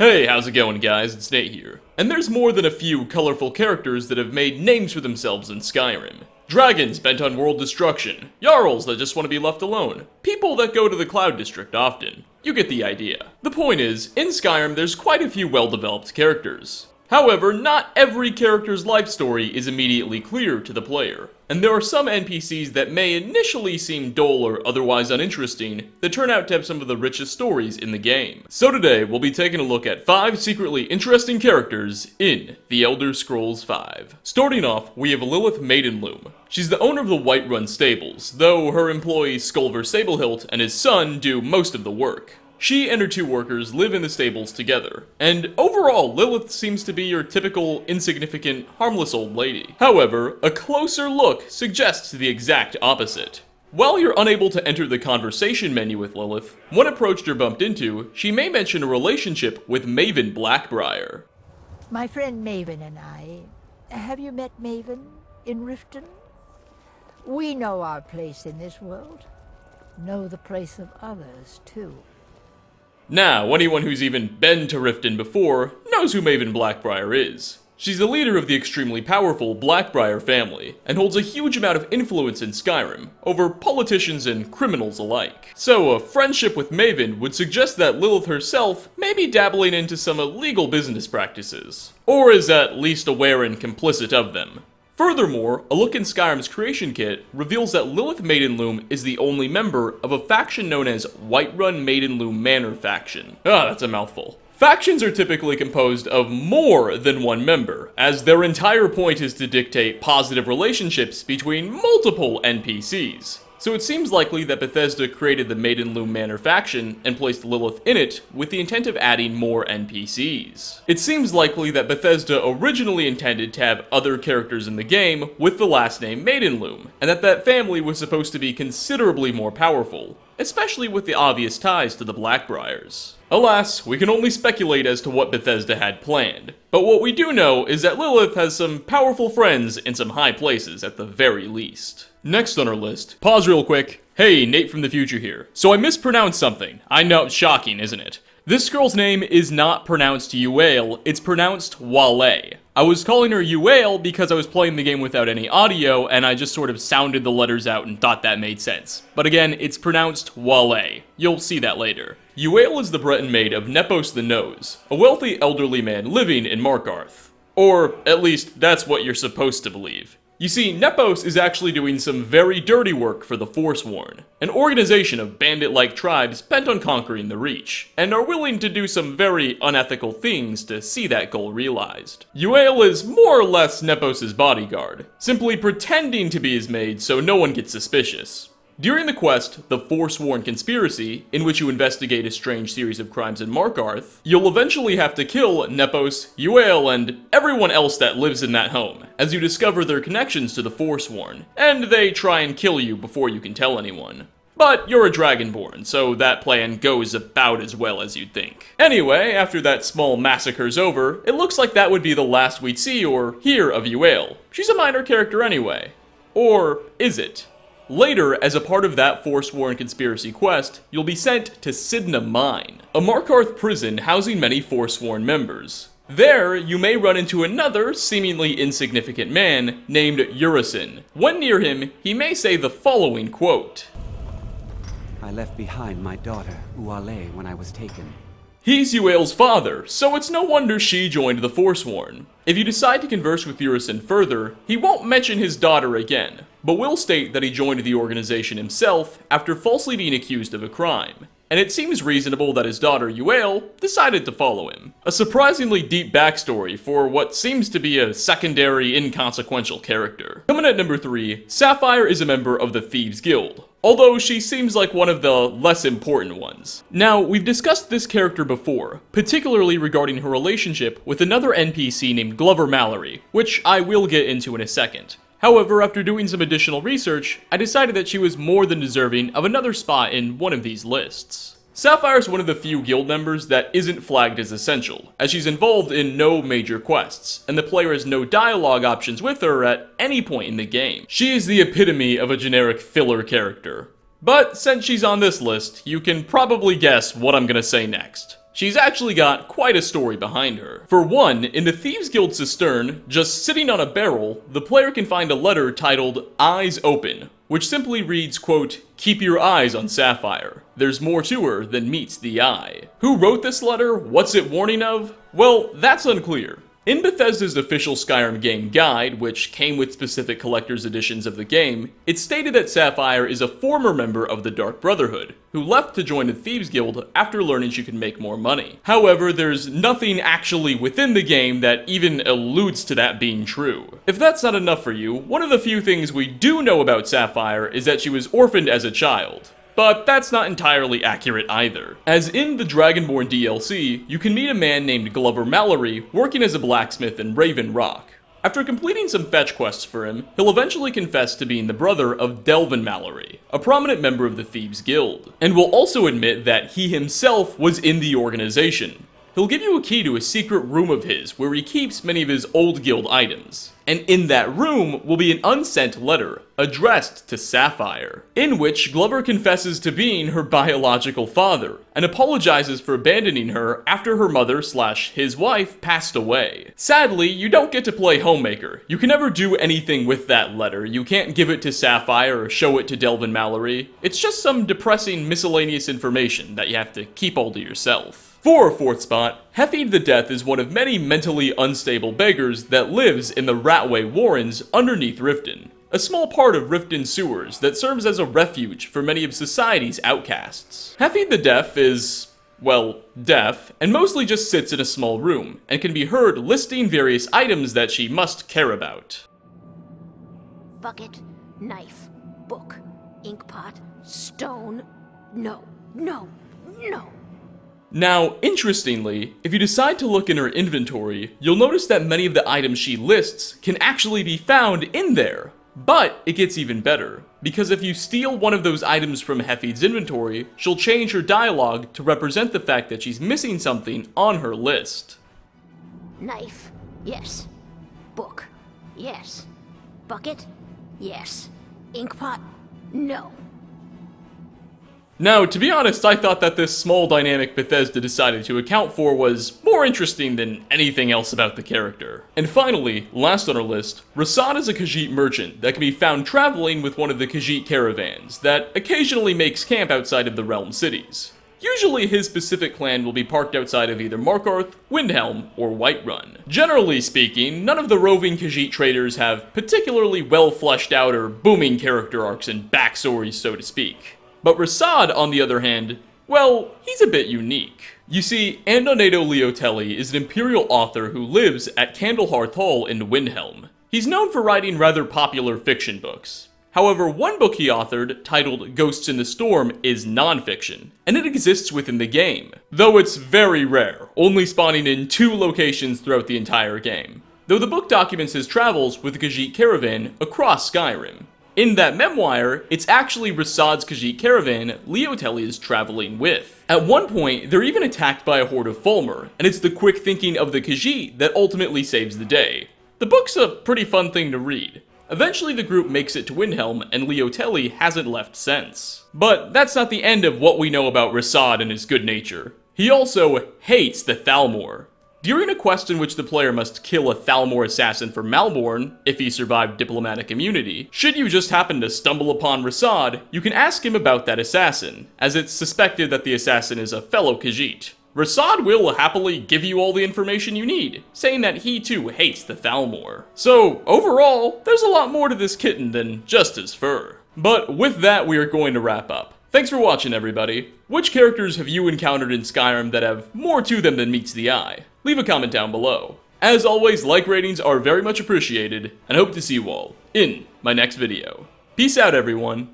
Hey, how's it going guys? It's Nate here. And there's more than a few colorful characters that have made names for themselves in Skyrim. Dragons bent on world destruction, Jarls that just want to be left alone, people that go to the Cloud District often. You get the idea. The point is, in Skyrim there's quite a few well-developed characters. However, not every character's life story is immediately clear to the player, and there are some NPCs that may initially seem dull or otherwise uninteresting that turn out to have some of the richest stories in the game. So today, we'll be taking a look at 5 secretly interesting characters in The Elder Scrolls V. Starting off, we have Lilith Maidenloom. She's the owner of the Whiterun stables, though her employee Skulver Sablehilt and his son do most of the work. She and her 2 workers live in the stables together, and overall, Lilith seems to be your typical, insignificant, harmless old lady. However, a closer look suggests the exact opposite. While you're unable to enter the conversation menu with Lilith, when approached or bumped into, she may mention a relationship with Maven Blackbriar. My friend Maven and I. Have you met Maven in Riften? We know our place in this world. Know the place of others, too. Now, anyone who's even been to Riften before knows who Maven Blackbriar is. She's the leader of the extremely powerful Blackbriar family, and holds a huge amount of influence in Skyrim, over politicians and criminals alike. So a friendship with Maven would suggest that Lilith herself may be dabbling into some illegal business practices, or is at least aware and complicit of them. Furthermore, a look in Skyrim's creation kit reveals that Lilith Maidenloom is the only member of a faction known as Whiterun Maidenloom Manor Faction. That's a mouthful. Factions are typically composed of more than one member, as their entire point is to dictate positive relationships between multiple NPCs. So it seems likely that Bethesda created the Maidenloom Manor faction and placed Lilith in it with the intent of adding more NPCs. It seems likely that Bethesda originally intended to have other characters in the game with the last name Maidenloom, and that family was supposed to be considerably more powerful, especially with the obvious ties to the Blackbriars. Alas, we can only speculate as to what Bethesda had planned, but what we do know is that Lilith has some powerful friends in some high places at the very least. Next on our list, pause real quick. Hey, Nate from the future here. So I mispronounced something. I know, it's shocking, isn't it? This girl's name is not pronounced Yuale, it's pronounced Wale. I was calling her Yuale because I was playing the game without any audio, and I just sort of sounded the letters out and thought that made sense. But again, it's pronounced Wale. You'll see that later. Yuale is the Breton maid of Nepos the Nose, a wealthy elderly man living in Markarth. Or, at least, that's what you're supposed to believe. You see, Nepos is actually doing some very dirty work for the Forsworn, an organization of bandit-like tribes bent on conquering the Reach, and are willing to do some very unethical things to see that goal realized. Yuale is more or less Nepos' bodyguard, simply pretending to be his maid so no one gets suspicious. During the quest, The Forsworn Conspiracy, in which you investigate a strange series of crimes in Markarth, you'll eventually have to kill Nepos, Yuale, and everyone else that lives in that home, as you discover their connections to the Forsworn, and they try and kill you before you can tell anyone. But you're a Dragonborn, so that plan goes about as well as you'd think. Anyway, after that small massacre's over, it looks like that would be the last we'd see or hear of Yuale. She's a minor character anyway. Or is it? Later, as a part of that Forsworn Conspiracy quest, you'll be sent to Sidna Mine, a Markarth prison housing many Forsworn members. There, you may run into another, seemingly insignificant man named Urizen. When near him, he may say the following quote. I left behind my daughter, Uale, when I was taken. He's Yuale's father, so it's no wonder she joined the Forsworn. If you decide to converse with Urizen further, he won't mention his daughter again, but will state that he joined the organization himself after falsely being accused of a crime. And it seems reasonable that his daughter, Yuale, decided to follow him. A surprisingly deep backstory for what seems to be a secondary, inconsequential character. Coming at number 3, Sapphire is a member of the Thieves Guild, although she seems like one of the less important ones. Now, we've discussed this character before, particularly regarding her relationship with another NPC named Glover Mallory, which I will get into in a second. However, after doing some additional research, I decided that she was more than deserving of another spot in one of these lists. Sapphire is one of the few guild members that isn't flagged as essential, as she's involved in no major quests, and the player has no dialogue options with her at any point in the game. She is the epitome of a generic filler character. But since she's on this list, you can probably guess what I'm gonna say next. She's actually got quite a story behind her. For one, in the Thieves Guild cistern, just sitting on a barrel, the player can find a letter titled Eyes Open, which simply reads, quote, "Keep your eyes on Sapphire. There's more to her than meets the eye." Who wrote this letter? What's it warning of? Well, that's unclear. In Bethesda's official Skyrim game guide, which came with specific collector's editions of the game, it stated that Sapphire is a former member of the Dark Brotherhood, who left to join the Thieves Guild after learning she could make more money. However, there's nothing actually within the game that even alludes to that being true. If that's not enough for you, one of the few things we do know about Sapphire is that she was orphaned as a child. But that's not entirely accurate either. As in the Dragonborn DLC, you can meet a man named Glover Mallory working as a blacksmith in Raven Rock. After completing some fetch quests for him, he'll eventually confess to being the brother of Delvin Mallory, a prominent member of the Thieves Guild, and will also admit that he himself was in the organization. He'll give you a key to a secret room of his where he keeps many of his old guild items. And in that room will be an unsent letter addressed to Sapphire, in which Glover confesses to being her biological father and apologizes for abandoning her after her mother/his wife passed away. Sadly, you don't get to play Homemaker. You can never do anything with that letter. You can't give it to Sapphire or show it to Delvin Mallory. It's just some depressing miscellaneous information that you have to keep all to yourself. For our fourth spot, Heffied the Death is one of many mentally unstable beggars that lives in the Ratway Warrens underneath Riften, a small part of Riften's sewers that serves as a refuge for many of society's outcasts. Heffied the Deaf is, well, deaf, and mostly just sits in a small room, and can be heard listing various items that she must care about. Bucket, knife, book, inkpot, stone. No, no, no. Now, interestingly, if you decide to look in her inventory, you'll notice that many of the items she lists can actually be found in there. But it gets even better, because if you steal one of those items from Heffied's inventory, she'll change her dialogue to represent the fact that she's missing something on her list. Knife, yes. Book, yes. Bucket, yes. Inkpot, no. Now, to be honest, I thought that this small dynamic Bethesda decided to account for was more interesting than anything else about the character. And finally, last on our list, Rashad is a Khajiit merchant that can be found traveling with one of the Khajiit caravans that occasionally makes camp outside of the realm cities. Usually his specific clan will be parked outside of either Markarth, Windhelm, or Whiterun. Generally speaking, none of the roving Khajiit traders have particularly well fleshed out or booming character arcs and backstories, so to speak. But Rashad, on the other hand, well, he's a bit unique. You see, Andonato Leotelli is an imperial author who lives at Candlehearth Hall in Windhelm. He's known for writing rather popular fiction books. However, one book he authored, titled Ghosts in the Storm, is non-fiction, and it exists within the game, though it's very rare, only spawning in 2 locations throughout the entire game, though the book documents his travels with the Khajiit caravan across Skyrim. In that memoir, it's actually Rashad's Khajiit caravan Leotelli is traveling with. At one point, they're even attacked by a horde of Fulmer, and it's the quick thinking of the Khajiit that ultimately saves the day. The book's a pretty fun thing to read. Eventually the group makes it to Windhelm, and Leotelli hasn't left since. But that's not the end of what we know about Rashad and his good nature. He also hates the Thalmor. During a quest in which the player must kill a Thalmor assassin for Malborn, if he survived diplomatic immunity, should you just happen to stumble upon Rashad, you can ask him about that assassin, as it's suspected that the assassin is a fellow Khajiit. Rashad will happily give you all the information you need, saying that he too hates the Thalmor. So, overall, there's a lot more to this kitten than just his fur. But with that, we are going to wrap up. Thanks for watching, everybody. Which characters have you encountered in Skyrim that have more to them than meets the eye? Leave a comment down below. As always, like ratings are very much appreciated, and I hope to see you all in my next video. Peace out, everyone.